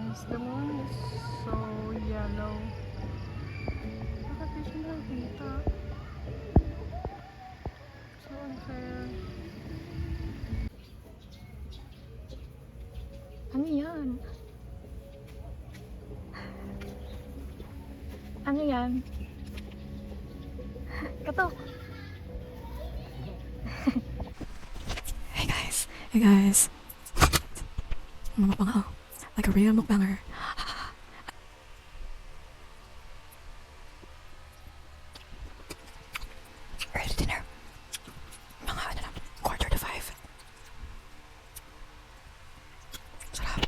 guys, the moon is so yellow. Bakit di siya nakikita? So unfair. Ano yan? Ano yan? Katok! Hey guys. Mukbang ako. Like a real mukbanger. Early dinner. Mga ano lang, 4:45. Sarap.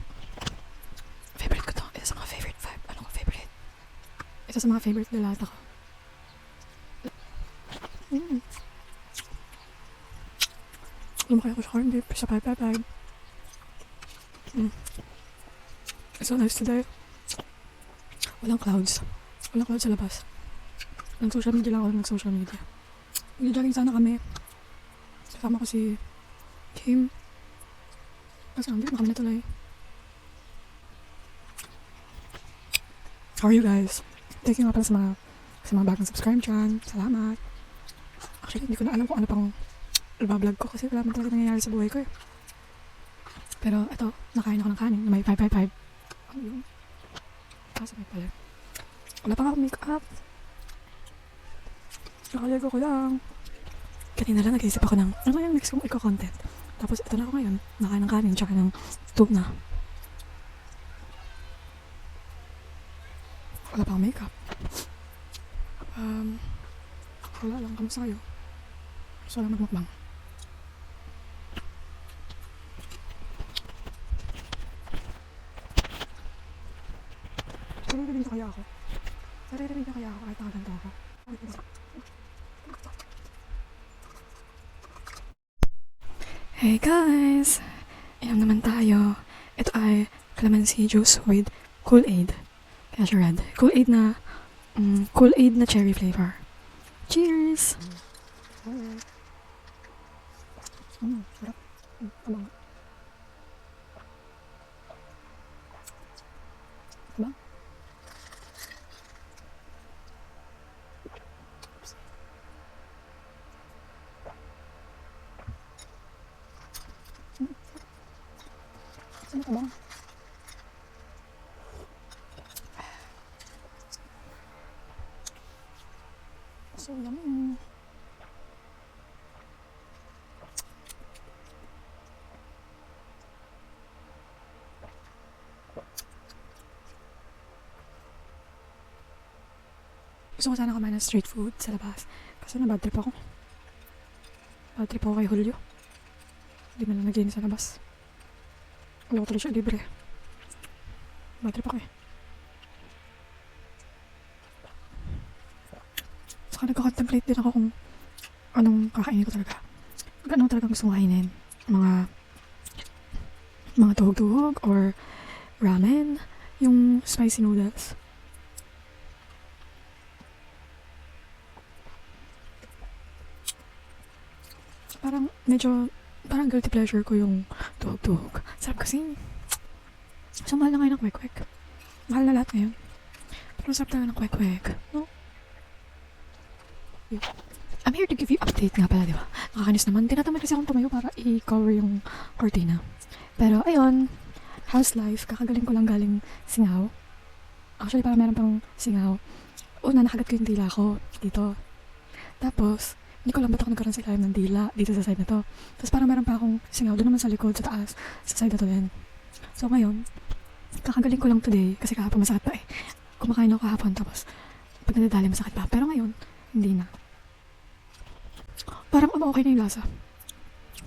Favorite ko to. Isa sa mga favorite vibe. Ano ko favorite? Isa sa mga favorite dalata ko. Lumakaya ko sa corn dip sa 555. It's so nice today. Walang clouds. Walang clouds sa labas. Nag-social media lang ako nag-social media. Nag-jogging sana kami. Kasama ko si Kim. Kasi hindi na kami natuloy. How are you guys? Thank you nga pala sa mga bagong subscribe dyan. Salamat. Actually, hindi ko na alam kung ano pang vlog ko kasi wala man talaga nangyayari sa buhay ko eh. Pero ito, nakain ako ng kanin na may 555. Ano yun? Kasi may pala. Wala pa nga akong make-up. Nakaligo ko lang. Kanina lang nag-iisip ako ng ano yung next kong iko-content. Tapos ito na ako ngayon. Nakain ng kanin tsaka ng tuna. Wala pa akong make-up. Wala lang. Kamusta kayo? Gusto lang magmukbang. Naririnig na kaya ako? Naririnig na kaya ako kahit nakaganto ako? Hey guys! Ayan naman tayo. Ito ay calamansi juice with Kool-Aid. Kaya siya red. Kool-Aid na cherry flavor. Cheers! Sarap. Abang. Abang. Saan ka bang? So yummy. Gusto ko sana kumain ng street food sa labas. Kasi na-bad trip ako. Bad trip ako kay Julio. Hindi man lang naglinis sa labas. Wala ko tuloy siya libre. Bad trip ako eh. Saka nagka-contemplate din ako kung anong kakainin ko talaga. Anong talagang gusto kong kainin. Mga tuhog-tuhog or ramen. Yung spicy noodles. Parang guilty pleasure ko yung tuhog-tuhog. Sarap kasi. So, mahal na ngayon ng kwek-kwek. Mahal na lahat ngayon. Pero sarap talaga ng kwek-kwek. No? I'm here to give you update nga pala, di ba? Nakakainis naman. Tinatamad kasi akong tumayo para i-cover yung cortina. Pero, ayun. House life. Kakagaling ko lang galing Singaw. Actually, parang meron pang Singaw. Una, nakagat ko yung dila ko dito. Tapos, hindi ko lang ba't ako nagkaroon sa ilalim ng dila dito sa side na to. Tapos parang meron pa akong Singaw doon naman sa likod, sa taas, sa side na to din. So ngayon, kakagaling ko lang today kasi kahapon masakit pa eh. Kumakain ako kahapon tapos pag nadadali masakit pa. Pero ngayon, hindi na. Parang okay na yung lasa.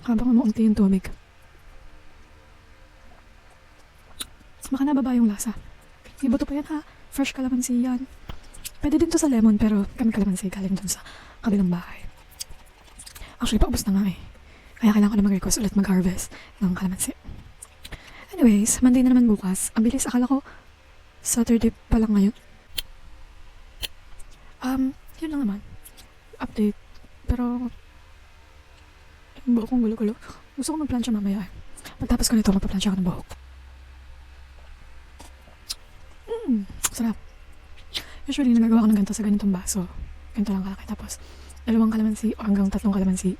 Habang umuunti yung tubig. Baka nababa yung lasa. Ibuto pa yan ha. Fresh calamansi yan. Pwede din to sa lemon pero kami calamansi galing dun sa kabilang bahay. Actually, paubos na nga eh. Kaya kailangan ko na mag-request ulit mag-harvest ng calamansi. Anyways, Monday na naman bukas. Ang bilis, akala ko Saturday pa lang ngayon. Yun lang naman. Update. Pero, yung buhok kong gulo-gulo. Gusto ko mag-plancha mamaya eh. Pagtapos ko nito, magpa-plancha ako ng buhok. Sarap. Usually, nagagawa ko ng ganito sa ganitong baso. Ganito lang kalaki. Tapos, 2 kalamansi o hanggang 3 kalamansi.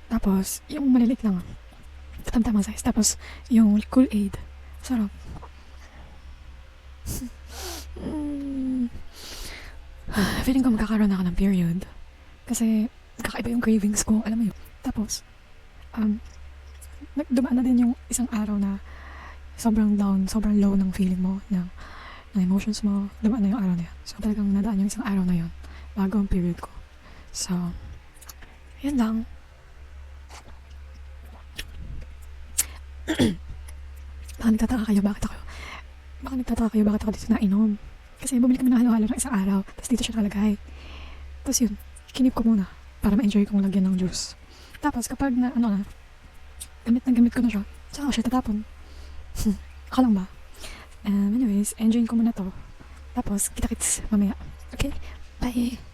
Tapos, yung maliliit lang. Tamang size. Tapos, yung Kool-Aid. Sarap. Feeling ko magkakaroon ako ng period. Kasi, kakaiba yung cravings ko. Alam mo yun. Tapos, dumaan na din yung isang araw na sobrang down, sobrang low ng feeling mo, ng emotions mo. Dumaan na yung araw na yun. So, talagang nadaan yung isang araw na yun bago ang period ko. So, yun lang. Baka nagtataka kayo bakit ako dito nainom. Kasi bumili kami ng halo-halo ng isang araw, tapos dito siya nakalagay. Tapos yun, kinip ko muna para ma-enjoy kong lagyan ng juice. Tapos kapag na, gamit ko na siya, tsaka ko siya tatapon. Ako lang ba? Anyways, enjoy ko muna to. Tapos, kita-kits mamaya. Okay? Bye!